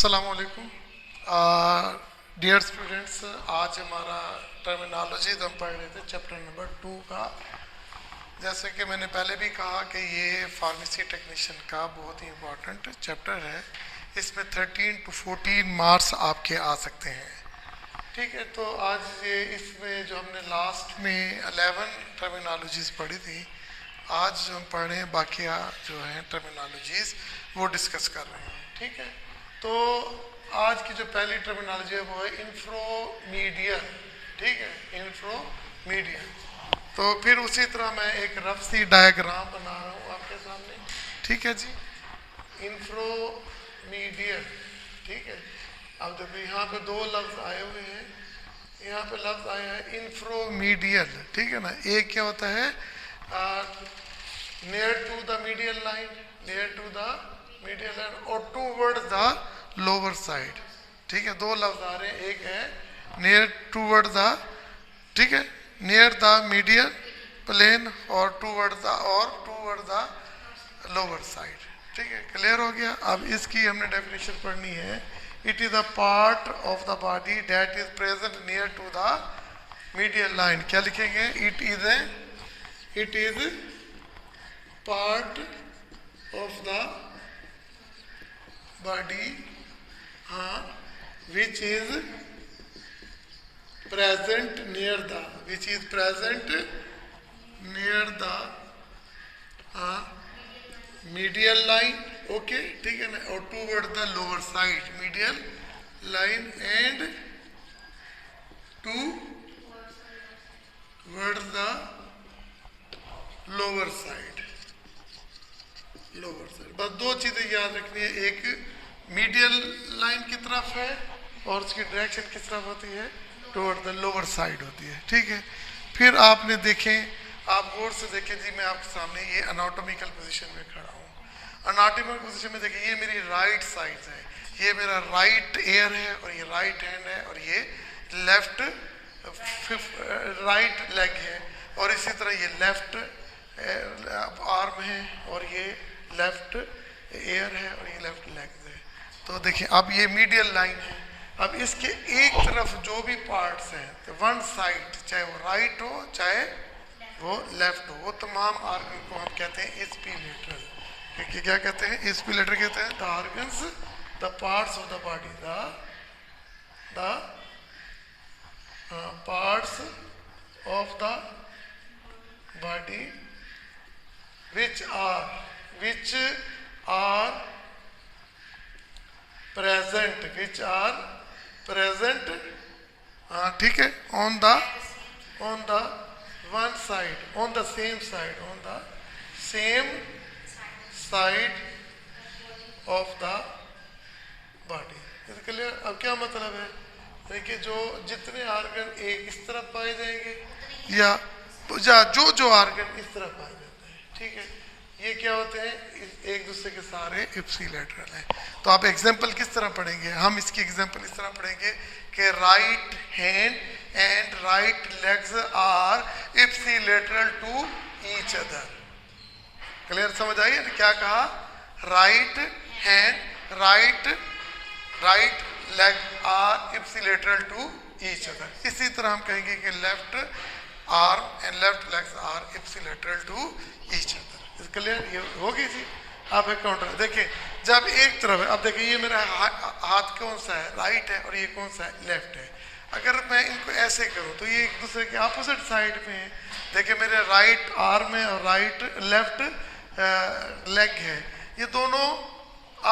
अस्सलामुअलैकुम dear students. आज हमारा टर्मिनोलॉजी हम पढ़ रहे थे चैप्टर नंबर 2 का। जैसे कि मैंने पहले भी कहा कि ये फार्मेसी टेक्नीशियन का बहुत ही इम्पोर्टेंट चैप्टर है। इसमें 13 to 14 मार्क्स आपके आ सकते हैं। ठीक है, तो आज ये इसमें जो हमने लास्ट में 11 टर्मिनोलॉजीज़ पढ़ी थी, आज जो हम पढ़ रहे हैं बाकिया जो हैं टर्मिनोलॉजीज़ वो डिस्कस कर रहे हैं। ठीक है, तो आज की जो पहली टर्मिनोलॉजी है वो है इंफ्रोमीडियल। ठीक है, इंफ्रोमीडियल। तो फिर उसी तरह मैं एक रफ सी डायग्राम बना रहा हूँ आपके सामने। ठीक है जी, इंफ्रोमीडियल। ठीक है, अब देखो यहाँ पे दो लफ्ज आए हुए हैं। यहाँ पे लफ्ज आया है इंफ्रोमीडियल। ठीक है ना, एक क्या होता है near to the medial line, near to the medial line और टूवर्ड्स द लोअर साइड। ठीक है, दो लफ्ज आ रहे हैं, एक है नियर टूवर्ड द, ठीक है, नियर द मीडियल प्लेन और टूवर्ड द लोअर साइड। ठीक है, क्लियर हो गया। अब इसकी हमने डेफिनेशन पढ़नी है। It is a part of the body that is present near to the medial line. क्या लिखेंगे? It is part of the body which is present near the medial line. Okay, ठीक है ना, और toward the lower side medial line and toward the lower side. बस दो चीजें याद रखनी है, एक मीडियल लाइन की तरफ है और उसकी डायरेक्शन किस तरफ होती है? टुवर्ड द लोअर साइड होती है। ठीक है, फिर आपने देखें, आप गौर से देखें जी, मैं आपके सामने ये एनाटॉमिकल पोजीशन में खड़ा हूँ। एनाटॉमिकल पोजीशन में देखिए, ये मेरी राइट साइड है, ये मेरा राइट एयर है और ये राइट हैंड है और ये लेफ्ट राइट लेग है और इसी तरह ये लेफ्ट आर्म है और ये लेफ्ट एयर है और ये लेफ्ट लेग है। तो देखिए, अब ये मीडियल लाइन है। अब इसके एक तरफ जो भी पार्ट्स हैं, तो वन साइड, चाहे वो राइट हो चाहे वो लेफ्ट हो, वो तमाम आर्गन को हम कहते हैं स्पिलेटरल। क्या कहते हैं? स्पिलेटर कहते हैं the organs, the parts of the body, the parts of the body which are present, ठीक है, on the one side, on the same side of the body। Clear? अब क्या मतलब है? देखिए, जो जितने आर्गन एक इस तरफ पाए जाएंगे या जो आर्गन इस तरफ पाए जाते हैं, ठीक है, ये क्या होते हैं? एक दूसरे के सारे इप्सिलेटरल हैं। तो आप एग्जांपल किस तरह पढ़ेंगे? हम इसकी एग्जांपल इस तरह पढ़ेंगे कि right hand and right legs are ipsilateral to each other. Clear? समझ आई है क्या कहा? Right hand right leg are ipsilateral to each other. इसी तरह हम कहेंगे कि left arm and left legs are ipsilateral to each other. Clear? ये होगी जी। आप एक काउंटर देखिए, जब एक तरफ है, अब देखिए ये मेरा हाथ कौन सा है? राइट है और ये कौन सा है? लेफ्ट है। अगर मैं इनको ऐसे करूं तो ये एक दूसरे के अपोजिट साइड में है। देखिए, मेरे राइट आर्म है और लेफ्ट लेग है, ये दोनों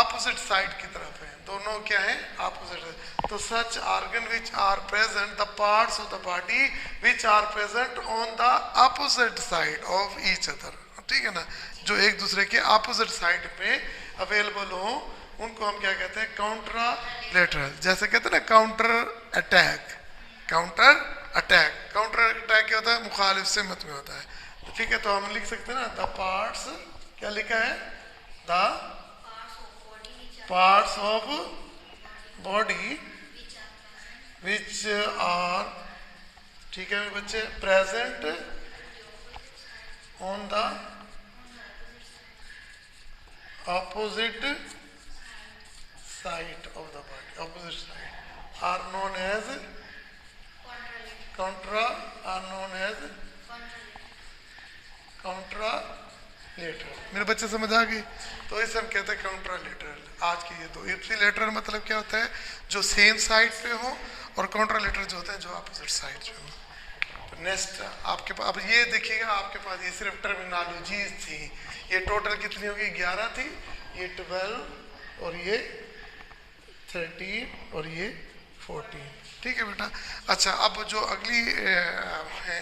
अपोजिट साइड की तरफ है, दोनों क्या है? अपोजिट। तो such organ which are present, the parts of the body which are present on the opposite side of each other. ठीक है ना, जो एक दूसरे के अपोजिट साइड पे अवेलेबल हो, उनको हम क्या कहते हैं? काउंटरलेटरल। जैसे कहते हैं ना काउंटर अटैक क्या होता है? मुखालिफ सिमत में होता है। तो ठीक है, तो हम लिख सकते हैं ना द पार्ट्स, क्या लिखा है? The parts of body which are, ठीक है मेरे बच्चे, present on the opposite side of the body, opposite side, are known as contralateral. मेरे बच्चे समझ आ गए? तो इसे हम कहते हैं कॉन्ट्रालेटरल। आज के ये दो इप्सिलेटरल मतलब क्या होता है, जो सेम साइड पे हो, और कॉन्ट्रालेटरल जो होता है जो अपोजिट साइड पे हो। नेक्स्ट आपके पास, अब ये देखिएगा, आपके पास ये सिर्फ टर्मिनोलॉजीज थी। ये टोटल कितनी होगी? 11 थी, ये 12 और ये 13 और ये 14। ठीक है बेटा। अच्छा, अब जो अगली है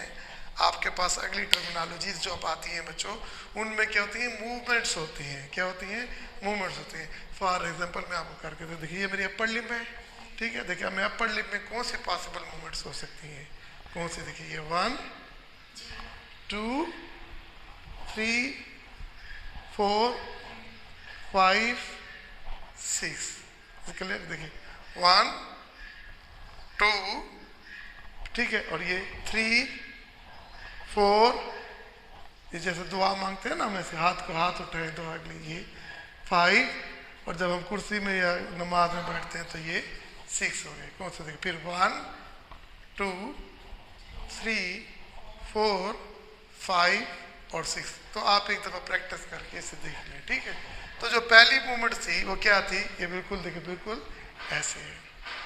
आपके पास, अगली टर्मिनोलॉजीज जो अब आती हैं बच्चों, उनमें क्या होती हैं? मूवमेंट्स होती हैं। क्या होती हैं? मूवमेंट्स होती हैं। फॉर एग्जांपल मैं आपको करके दे, देखिए ये मेरी अपर लिप है। ठीक है, देखिए मैं अपर लिप में कौन सी पॉसिबल मूवमेंट्स हो सकती हैं? कौन सी? देखिए ये 1 2 3 4 5 6। क्लियर? देखिए 1 2, ठीक है, और ये 3 4, ये जैसे दुआ मांगते हैं ना, हम ऐसे हाथ उठाए दुआ के लिए, ये 5, और जब हम कुर्सी में या नमाज में बैठते हैं तो ये 6 हो गए। कौन सा? देखिए फिर 1 2 3 4 5 और 6। तो आप एक दफ़ा प्रैक्टिस करके इसे देख लें। ठीक है, तो जो पहली मूवमेंट थी वो क्या थी? ये बिल्कुल देखिए, बिल्कुल ऐसे है।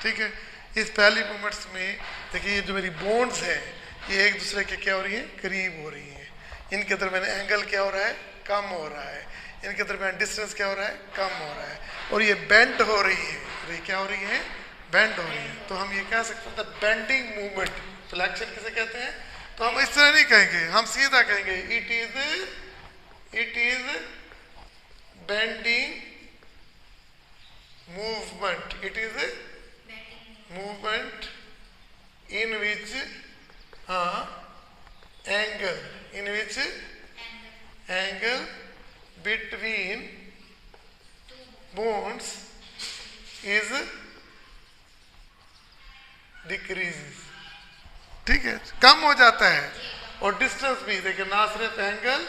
ठीक है, इस पहली मूवमेंट्स में देखिए ये जो मेरी बोन्स हैं, ये एक दूसरे के क्या हो रही हैं? करीब हो रही हैं। इनके दरमियान एंगल क्या हो रहा है? कम हो रहा है। इनके दरमियान डिस्टेंस क्या हो रहा है? कम हो रहा है। और ये बेंड हो रही है। ये क्या हो रही है? बेंड हो रही है। तो हम ये कह सकते हैं बेंडिंग मूवमेंट। फ्लेक्शन किसे कहते हैं? तो हम इस तरह नहीं कहेंगे, हम सीधा कहेंगे it is bending movement. It is movement in which angle between bones is decreases। ठीक है, कम हो जाता है। और डिस्टेंस भी देखिए, ना सिर्फ एंगल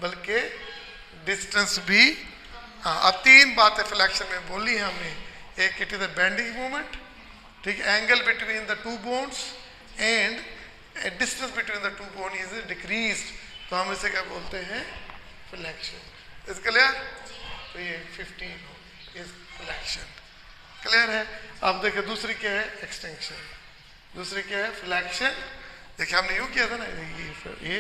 बल्कि डिस्टेंस भी। हाँ, अब 3 बातें फ्लैक्शन में बोली हमने। एक, it is a bending movement. ठीक है, angle between the 2 bones and distance between the 2 bone is decreased. तो हम इसे क्या बोलते हैं? फ्लैक्शन। Is clear? तो ये 15 इज फ्लैक्शन। क्लियर है? अब देखिए दूसरी क्या है? एक्सटेंशन। दूसरी क्या है? फ्लैक्शन। देखिए हमने यूं किया था ना, ये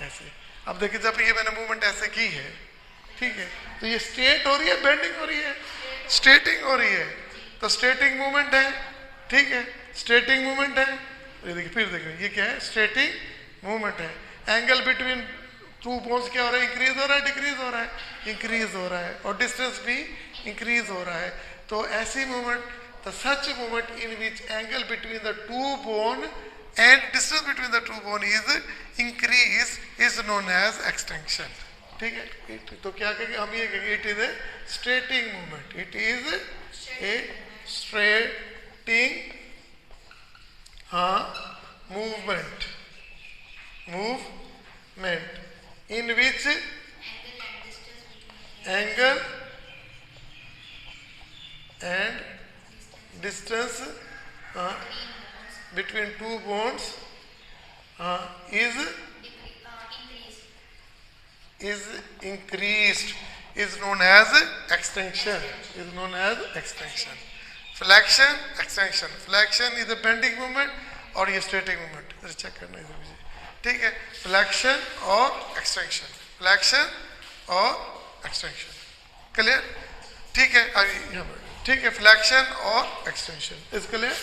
ऐसे। अब देखिए जब ये मैंने मूवमेंट ऐसे की है, ठीक है, तो ये स्ट्रेट हो रही है, बेंडिंग हो रही है, स्ट्रेटिंग हो रही है। तो स्ट्रेटिंग मूवमेंट है। ठीक है, स्ट्रेटिंग मूवमेंट है। ये देखिए, फिर देखिए ये क्या है? स्ट्रेटिंग मूवमेंट है। एंगल बिटवीन 2 बोन्स क्या हो रहा है? इंक्रीज हो रहा है, डिक्रीज हो रहा है? इंक्रीज हो रहा है। और डिस्टेंस भी इंक्रीज हो रहा है। तो ऐसी movement, the such movement in which angle between the 2 bone and distance between the 2 bone is increase is known as extension. ठीक है, तो क्या कहेंगे हम? ये कहेंगे it is a straighting movement. It is a straighting movement in which angle and distance between 2 bones is increased is known as extension. Is known as extension. Flexion, extension. Flexion is a bending movement और ये straightening movement. Check करना इधर मुझे, ठीक है। Flexion और extension, flexion और extension, clear? ठीक है, अभी ठीक है, फ्लैक्शन और एक्सटेंशन इज क्लियर।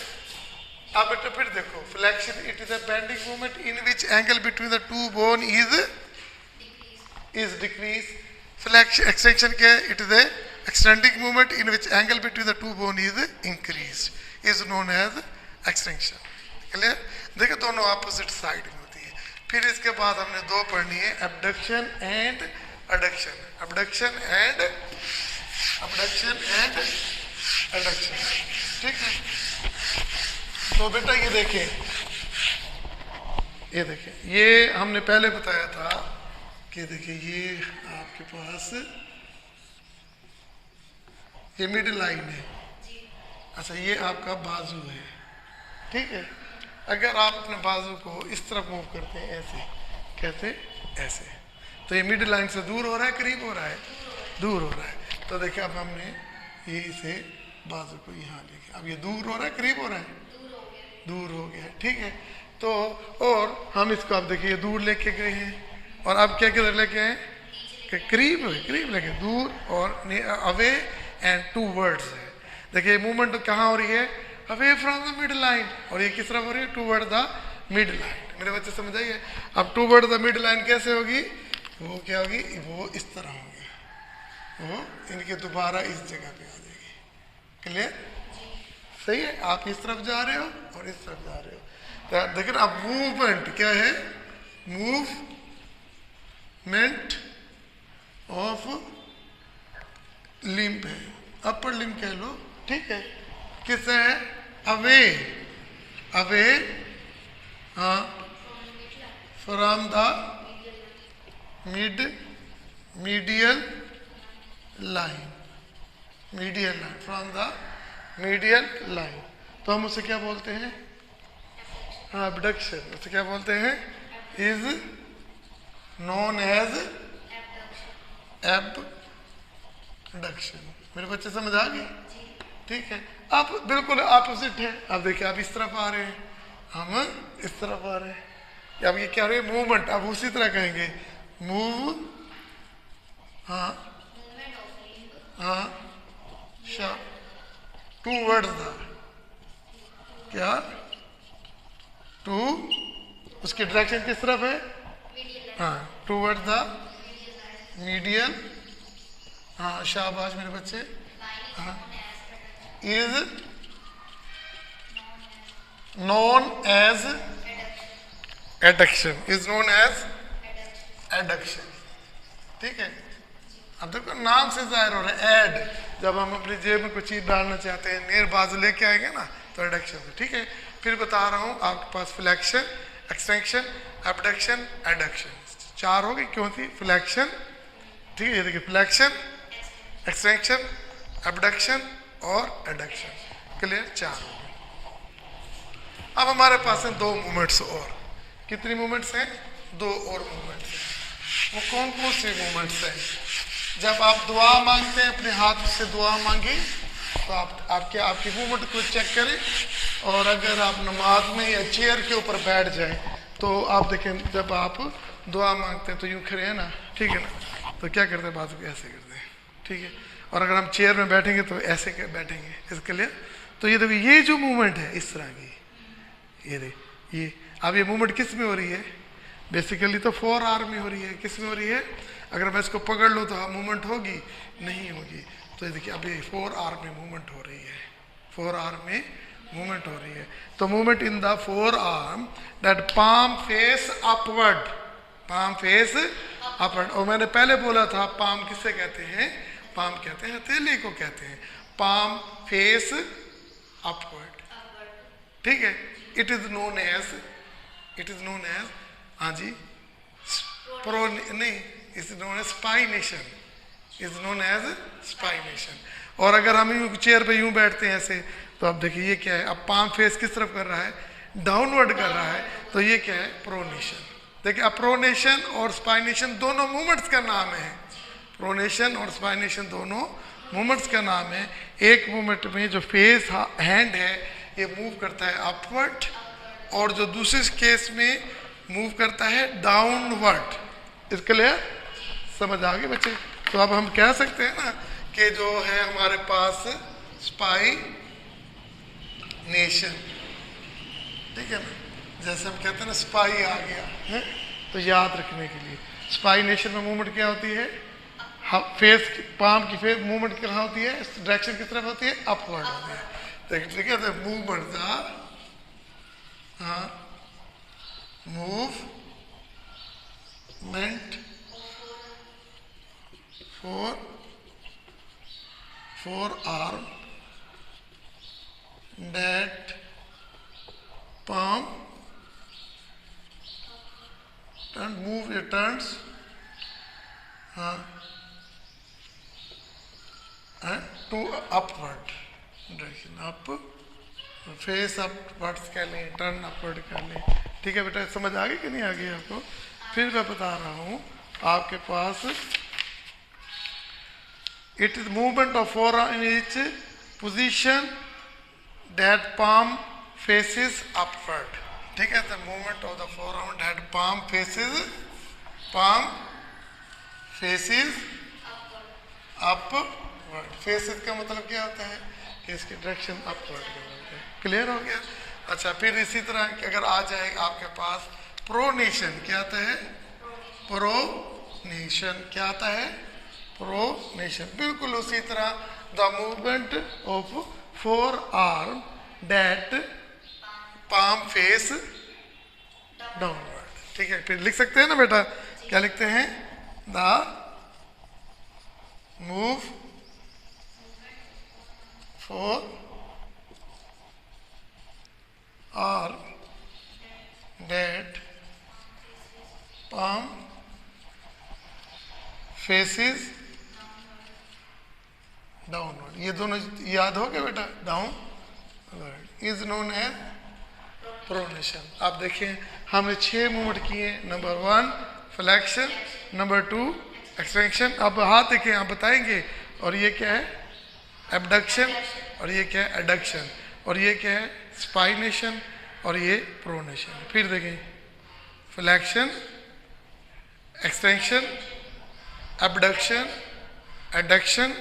अब बेटा फिर देखो, flexion it is a bending movement in which angle between the 2 bone is decrease. Flexion extension क्या है? It is a extending movement in which angle between the 2 bone is increase, is known as extension. Clear? देखिए दोनों opposite side में होती है। फिर इसके बाद हमने 2 पढ़नी है, abduction and adduction. Abduction and adduction, ठीक है। तो बेटा ये देखें, ये हमने पहले बताया था कि देखिए ये आपके पास ये मिड लाइन है। अच्छा, ये आपका बाजू है, ठीक है। अगर आप अपने बाजू को इस तरफ मूव करते हैं, ऐसे कैसे, ऐसे, तो ये मिड लाइन से दूर हो रहा है, करीब हो रहा है, दूर हो रहा है। तो देखिए अब हमने ये इसे बाजू को यहाँ लेके, अब ये दूर हो रहा है, करीब हो रहा है, दूर हो गया, ठीक है। तो और हम इसको अब देखिए दूर लेके गए हैं, और अब क्या किधर लेके आए, करीब लेके, दूर और अवे एंड टू वर्ड्स है। देखिए मूवमेंट कहाँ हो रही है, away from the mid line, और ये किस तरफ हो रही है, टूवर्ड द मिड लाइन। मेरे बच्चे समझ आइए। अब टूवर्ड द मिड लाइन कैसे होगी, वो क्या होगी, वो इस तरह होगी, वो इनके दोबारा इस जगह पे आ जाएगी। क्लियर, सही है। आप इस तरफ जा रहे हो और इस तरफ जा रहे हो, तो देखिए अब मूवमेंट क्या है, मूवमेंट ऑफ लिम्ब है, अपर लिम्ब कह लो, ठीक है। किस है, अवे, अवे, हाँ, from the medial line, medial line, from the medial line. तो हम उसे क्या बोलते हैं, हाँ, एबडक्शन। उसे क्या बोलते हैं, इज नोन एज एबडक्शन। मेरे बच्चे समझ आ गए, ठीक है। अब बिल्कुल अपोजिट है। अब देखिए आप इस तरफ आ रहे हैं, हम इस तरफ आ रहे हैं। अब ये क्या रहे, मूवमेंट। अब उसी तरह कहेंगे मूव, हाँ हाँ, टूवर्ड्स द, क्या, टू, उसकी डायरेक्शन किस तरफ है, हाँ, टूवर्ड्स द मीडियल, हाँ, शाबाश मेरे बच्चे, हाँ, is known as adduction, is known as adduction, ठीक है। अब देखो नाम से जाहिर हो रहा है, एड, जब हम अपनी जेब में कुछ चीज डालना चाहते हैं, नेर बाजू लेके आएंगे ना, तो एडक्शन है, ठीक है। फिर बता रहा हूं आपके पास फ्लेक्शन, एक्सटेंशन, एबडक्शन, एडक्शन, चार हो गई। क्यों थी, फ्लेक्शन, ठीक है, ये देखिए फ्लेक्शन, एक्सटेंशन, एबडक्शन और एडक्शन, क्लियर, चार हो गए। अब हमारे पास हैं दो मूवमेंट्स और। कितनी मूवमेंट्स हैं, दो और मूवमेंट्स हैं। वो कौन कौन से मूवमेंट्स हैं, जब आप दुआ मांगते हैं, अपने हाथ से दुआ मांगे, तो आपकी मूवमेंट को चेक करें। और अगर आप नमाज में या चेयर के ऊपर बैठ जाएं, तो आप देखें जब आप दुआ मांगते हैं तो यूं खड़े हैं ना, ठीक है ना, तो क्या करते हैं, बाजू को ऐसे करते हैं, ठीक है। और अगर हम चेयर में बैठेंगे तो ऐसे बैठेंगे, इसके लिए। तो ये देखिए, ये जो मूवमेंट है इस तरह की, ये देख, ये अब ये मूवमेंट किस में हो रही है, बेसिकली तो 4 आर्म में हो रही है। किस में हो रही है, अगर मैं इसको पकड़ लूँ तो मूवमेंट होगी, नहीं होगी। तो ये देखिए अब ये 4 आर्म में मूवमेंट हो रही है, 4 आर्म में मूवमेंट हो रही है। तो movement in the 4 arm, that palm face upward, palm face upward. और मैंने पहले बोला था पाम किससे कहते हैं, पाम कहते हैं हथेली को कहते हैं, पाम फेस अपवर्ड, ठीक है। इट इज नोन एज, हाँ जी, प्रो नहीं, is known as supination, is known as supination. और अगर हम यूं चेयर पे यूं बैठते हैं ऐसे, तो अब देखिए ये क्या है, अब पाम फेस किस तरफ कर रहा है, डाउनवर्ड कर रहा है, तो ये क्या है, प्रोनेशन। देखिए अब प्रोनेशन और स्पाइनेशन दोनों मूवमेंट्स का नाम है, प्रोनेशन और स्पाइनेशन दोनों मूवमेंट्स का नाम है। एक मूवमेंट में जो फेस हैंड है ये मूव करता है अपवर्ड, और जो दूसरे केस में मूव करता है डाउनवर्ड। इसके लिए समझ आ गई बच्चे। तो अब हम कह सकते हैं ना कि जो है हमारे पास स्पाइनेशन, ठीक है ना, जैसे हम कहते हैं ना स्पाई आ गया है, तो याद रखने के लिए स्पाइनेशन में मूवमेंट क्या होती है, फेस, पाम की फेस मूवमेंट कहाँ होती है, डायरेक्शन किस तरफ होती है, अपवर्ड होती है। ठीक है, मूवमेंट द, हाँ, movement for arm that palm and move your turns to upward direction, up face upwards कह लें, टर्न अपवर्ड कर लें। ठीक है बेटा, समझ आ गई कि नहीं आ गई आपको? फिर मैं बता रहा हूँ आपके पास it is movement of forearm in each position that palm faces upward। ठीक है, the movement of the forearm that palm faces upward. Faces का मतलब क्या होता है कि इसकी डायरेक्शन अपवर्ड का होता है। क्लियर हो गया? अच्छा, फिर इसी तरह अगर आ जाए आपके पास प्रोनेशन, क्या आता है? प्रोनेशन क्या आता है? प्रोनेशन। बिल्कुल उसी तरह the movement of four arm that palm face downward. ठीक है, फिर लिख सकते हैं ना बेटा, क्या लिखते हैं? The move forearm that palm faces downward. ये दोनों याद हो गया बेटा? Downward is known as pronation. आप देखिए हमने 6 मूवमेंट किए। Number 1 flexion, number 2 extension. अब हाथ देखिए, आप बताएंगे। और ये क्या है? एबडक्शन। और ये क्या है? एडक्शन। और ये क्या है? स्पाइनेशन। और ये प्रोनेशन। फिर देखें, flexion, extension, abduction, adduction,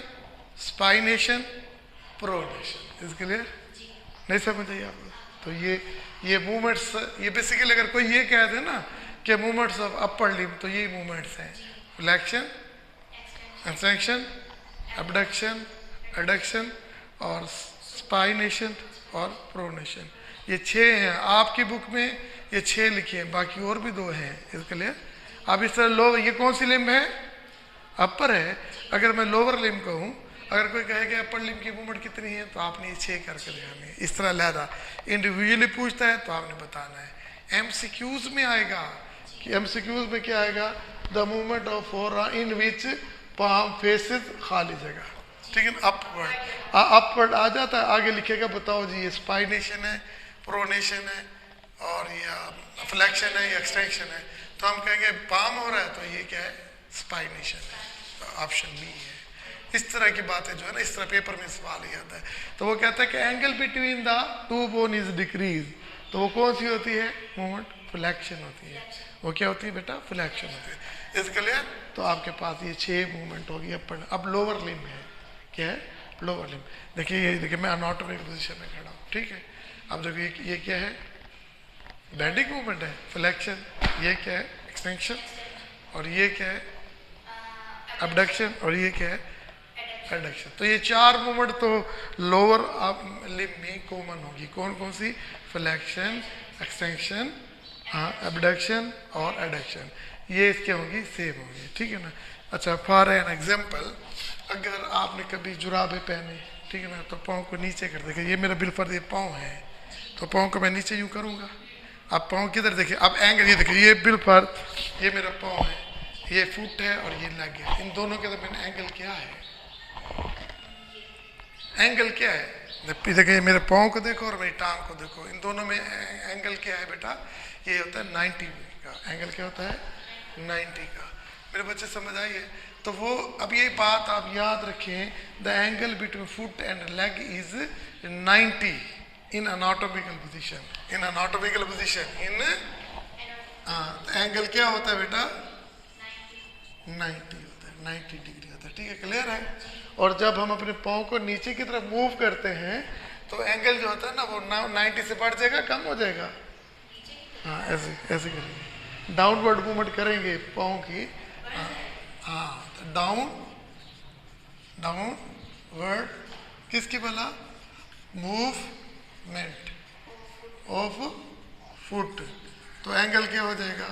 supination, pronation. इसके लिए नहीं समझ आई आपको? तो ये मूवमेंट्स, ये बेसिकली अगर कोई ये कह दे ना कि मूवमेंट्स ऑफ अपर लिम्ब, तो ये मूवमेंट्स हैं। फ्लेक्शन, एक्सटेंशन, एबडक्शन, एडक्शन और स्पाइनेशन और प्रोनेशन। ये 6 हैं आपकी बुक में, ये 6 लिखे हैं, बाकी और भी 2 हैं। इसके लिए अब इस तरह लो, ये कौन सी लिम्ब है? अपर है। अगर मैं लोअर लिम्ब कहूँ, अगर कोई कहेगा अपर लिम्ब की मूवमेंट कितनी है, तो आपने ये 6 करके दिखानी है। इस तरह लहदा इंडिविजुअली पूछता है तो आपने बताना है। एमसीक्यूज में आएगा कि एमसीक्यूज में क्या आएगा? The movement of forearm in which palm faces, खाली जगह। ठीक है, अपवर्ड। अपवर्ड आ जाता है, आगे लिखेगा बताओ जी ये स्पाइनेशन है, प्रोनेशन है और ये फ्लेक्शन है, ये एक्सटेंशन है। तो हम कहेंगे पाम हो रहा है, तो ये क्या है? स्पाइनेशन है। तो ऑप्शन बी है। इस तरह की बातें जो है ना, इस तरह पेपर में सवाल ही आता है। तो वो कहता है कि angle between the 2 bone is decrease. तो वो कौन सी होती है मूवमेंट? फ्लेक्शन होती है। वो क्या होती है बेटा? फ्लेक्शन होती है। इसके लिए तो आपके पास ये 6 मूवमेंट होगी अपर। अब लोअर लिम्ब है, क्या है? Lower limb. देखिए ये देखिए, मैं एनाटॉमिक पोजीशन में खड़ा हूँ। ठीक है, अब देखिए ये क्या है? बेंडिंग मूवमेंट है, फ्लेक्शन। ये क्या है? एक्सटेंशन। और ये क्या है? एबडक्शन। और ये क्या है? एडक्शन। तो ये 4 मूवमेंट तो लोअर लिम्ब में कॉमन होगी। कौन कौन सी? फ्लेक्शन, एक्सटेंशन, एबडक्शन और एडक्शन। ये इसके होंगी, सेम होंगी। ठीक है ना? अच्छा, फॉर एन एग्जांपल, अगर आपने कभी जुराबे पहने, ठीक है ना, तो पाँव को नीचे कर देंगे। ये मेरा बिलफर्ज ये पाँव है, तो पाँव को मैं नीचे यूँ करूँगा। अब पाँव किधर देखिए? अब एंगल ये देखिए, ये बिलफर्ज, ये मेरा पाँव है, ये फुट है और ये लेग है। इन दोनों के दरमियान एंगल क्या है? एंगल क्या है? देखिए मेरे पाँव को देखो और मेरी टांग को देखो, इन दोनों में एंगल क्या है बेटा? ये होता है 90 का। एंगल क्या होता है? 90 का। मेरे बच्चे समझ आइए। तो वो अब ये बात आप याद रखें, the angle between foot and leg is 90 in anatomical position. In anatomical position in angle क्या होता है बेटा? 90 होता है, 90 डिग्री होता है। ठीक है, क्लियर है? और जब हम अपने पाँव को नीचे की तरफ मूव करते हैं तो एंगल जो होता है ना वो 90 से बढ़ जाएगा, कम हो जाएगा? हाँ, ऐसे ऐसे करेंगे, डाउनवर्ड मूवमेंट करेंगे पाँव की। हाँ, तो डाउनवर्ड किसकी भला? Movement of foot. तो एंगल क्या हो जाएगा?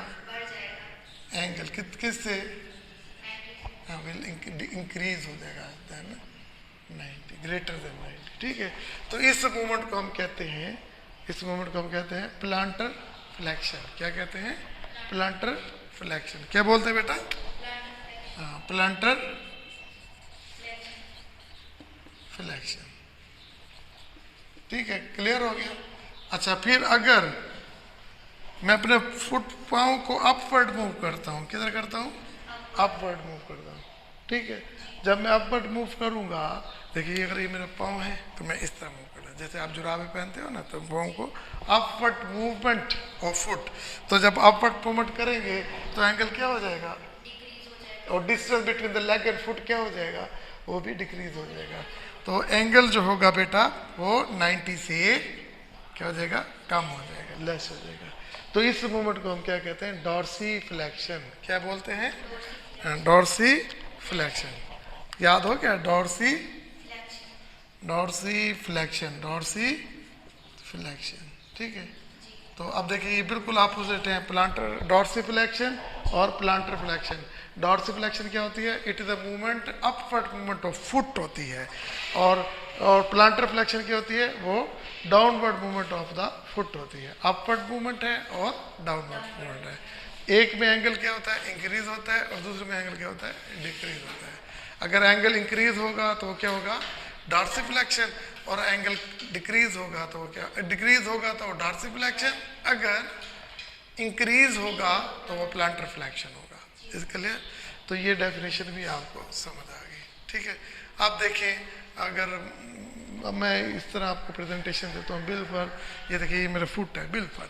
एंगल किससे? विल इंक्रीज हो जाएगा, है ना? 90, ग्रेटर देन 90। ठीक है, तो इस मूवमेंट को हम कहते हैं, इस मूवमेंट को हम कहते हैं प्लांटर फ्लेक्शन। क्या कहते हैं? Planter flexion. क्या बोलते हैं बेटा? हाँ, प्लांटर फ्लेक्शन। ठीक है, क्लियर हो गया। अच्छा, फिर अगर मैं अपने फुट पाँव को अपवर्ड मूव करता हूँ, किधर करता हूँ, अपवर्ड मूव करता हूँ। ठीक है, जब मैं अपवर्ड मूव करूँगा, देखिए अगर ये मेरा पाँव है तो मैं इस तरह मूव करना, जैसे आप जुराबे पहनते हो ना, तो पाँव को अपवर्ड मूवमेंट ऑफ फुट, तो जब अपवर्ड मूवमेंट करेंगे तो एंगल क्या हो जाएगा, और distance between the leg and foot क्या हो जाएगा, वो भी डिक्रीज हो जाएगा। तो एंगल जो होगा बेटा वो 90 से क्या हो जाएगा, कम हो जाएगा, लेस हो जाएगा। तो इस मूवमेंट को हम क्या कहते हैं, डॉर्सी फ्लेक्शन। क्या बोलते हैं, डॉर्सी फ्लेक्शन। याद हो क्या, डॉर्सी फ्लेक्शन, डॉर्सी फ्लेक्शन। ठीक है, तो अब देखिए ये बिल्कुल अपोजिट है, प्लांटर डॉर्सी फ्लेक्शन और प्लांटर फ्लेक्शन। डॉर्सी फ्लेक्शन क्या होती है, it is a movement, upward movement of foot होती है, और प्लांटर फ्लेक्शन क्या होती है, वो downward movement of the foot होती है। अपवर्ड मूवमेंट है और डाउनवर्ड मूवमेंट है। एक में एंगल क्या होता है, इंक्रीज होता है, और दूसरे में एंगल क्या होता है, डिक्रीज होता है। अगर एंगल इंक्रीज होगा तो क्या होगा, डॉर्सी फ्लेक्शन, और एंगल डिक्रीज होगा तो क्या, डिक्रीज होगा तो डॉर्सी फ्लेक्शन, अगर इंक्रीज होगा तो वो प्लांटर फ्लेक्शन होगा। इसके लिए तो ये डेफिनेशन भी आपको समझ आ गई। ठीक है, आप देखें, अगर मैं इस तरह आपको प्रेजेंटेशन देता हूँ, बिल पर, ये देखिए ये मेरा फुट है बिल पर।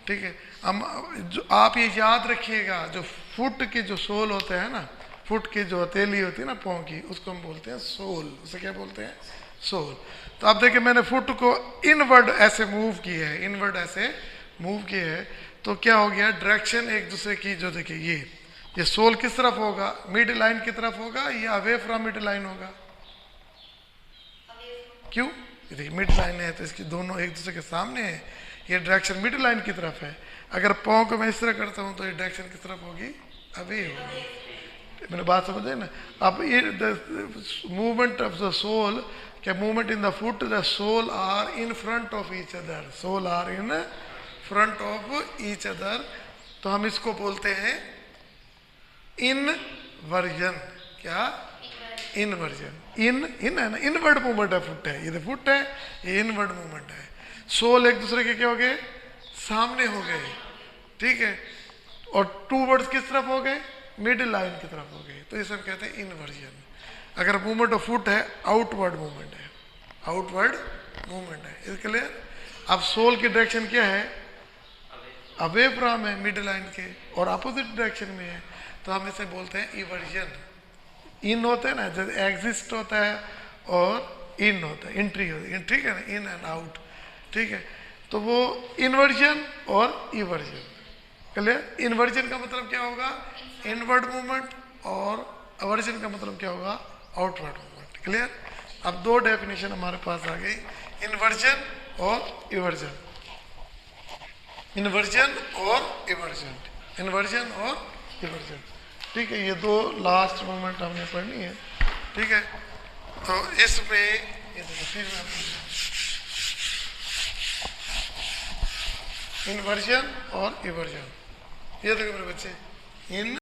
ठीक है, हम जो आप ये याद रखिएगा, जो फुट के जो सोल होते हैं ना, फुट की जो हथेली होती है ना पाँव की, उसको हम बोलते हैं सोल। उसे क्या बोलते हैं, सोल। तो आप देखिए मैंने फुट को इनवर्ड ऐसे मूव किया है, इनवर्ड ऐसे मूव किया है, तो क्या हो गया, डायरेक्शन एक दूसरे की, जो देखिए ये सोल किस तरफ होगा, मिड लाइन की तरफ होगा या अवे फ्रॉम मिड लाइन होगा, क्यों, देखिए मिड लाइन है तो इसकी दोनों एक दूसरे के सामने है, ये डायरेक्शन मिड लाइन की तरफ है। अगर पाँव को मैं इस तरह करता हूँ तो ये डायरेक्शन किस तरफ होगी, अवे होगी। मैंने बात समझे ना। अब ये मूवमेंट ऑफ द सोल, क्या movement in the foot, the sole are in front of each other, sole are in front of each other, तो हम इसको बोलते हैं इनवर्जन। क्या, इनवर्जन, इन है ना, इनवर्ड मूवमेंट है, फुट है, ये फुट है, ये इनवर्ड मूवमेंट है। सोल एक दूसरे के क्या हो गए, सामने हो गए। ठीक है, और टू वर्ड्स किस तरफ हो गए, मिडिल लाइन की तरफ हो गए, तो इसे हम कहते हैं इनवर्जन। अगर मूवमेंट ऑफ फुट है, आउटवर्ड मूवमेंट है, आउटवर्ड मूवमेंट है। इसके लिए अब सोल की डायरेक्शन क्या है, अवे फ्रॉम है मिडिल लाइन के, और अपोजिट डायरेक्शन में है, तो हम इसे बोलते हैं इवर्जन। इन होता है ना, जैसे एग्जिस्ट होता है और इन होता है, एंट्री होती है, ठीक है ना, इन एंड आउट। ठीक है, तो वो इन्वर्जन और इवर्जन। क्लियर, इन्वर्जन का मतलब क्या होगा, इनवर्ड मूवमेंट, और अवर्जन का मतलब क्या होगा, आउटवर्ड मूवमेंट। क्लियर, अब दो डेफिनेशन हमारे पास आ गई, इन्वर्जन और इवर्जन, इन्वर्जन और इवर्जन, इन्वर्जन और इवर्जन। ठीक है, ये दो लास्ट मूवमेंट हमने पढ़नी है। ठीक है, तो इसमें ये देखो फिर इन्वर्जन और इवर्जन, ये देखो मेरे बच्चे, इन